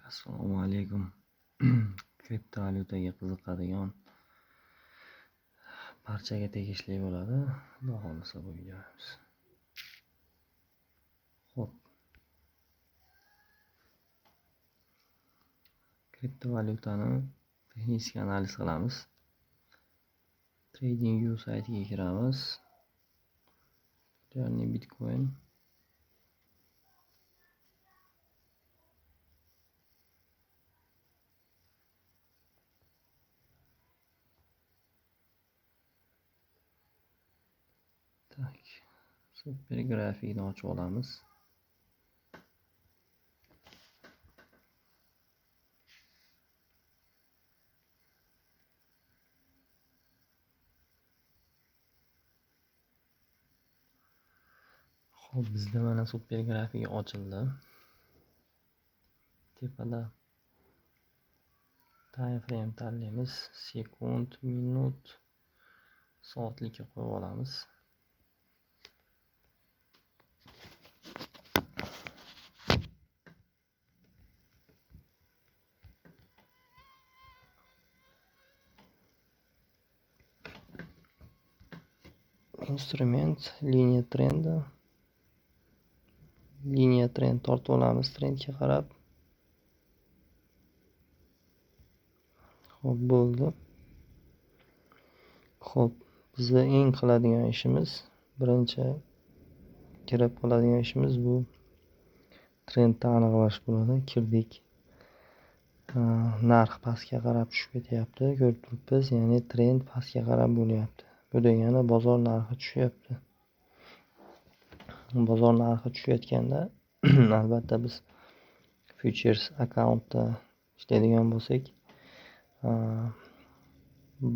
Assalomu alaykum. Kriptovalyutaga qiziqadigan barchaga tegishli bo'ladi. Xudo xohlasa bu videomiz. Xo'p. Kriptovalyutani texnik analiz qilamiz. TradingView saytiga kiramiz. Ya'ni Bitcoin super grafikni ochib olamiz. Xo'p, bizda mana super grafik ochildi. Tepada time frame tanlaymiz. Sekund, minut, soatlikka qo'yib olamiz. Instrument liniya trendi. Liniya trend tortib olamiz trendga qarab. Xo'p, bo'ldi. Xo'p, bizga eng qiladigan ishimiz, birinchi kirib qoladigan ishimiz bu trendni aniqlash bo'ladi. Kirdik. Narx pastga qarab tushib ketyapti. Ko'rib turibmiz, ya'ni trend pastga qarab bo'lyapti. Bu degani bozor narxi tushyapti. Bozor narxi tushayotganda albatta biz futures akkauntda ishlaydigan bo'lsak,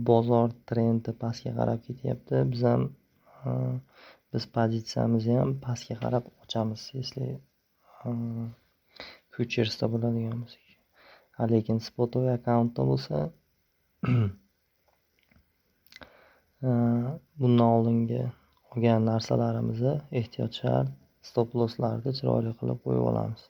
bozor trendi pastga qarab ketyapti. Biz pozitsiyamizni ham pastga qarab ochamiz, если futuresda bo'ladigan bo'lsak. Lekin spotoviy akkauntda bo'lsa bundan oldingi olgan narsalarimizni ehtiyot shart stop losslarni chiroyli qilib qo'yib olamiz.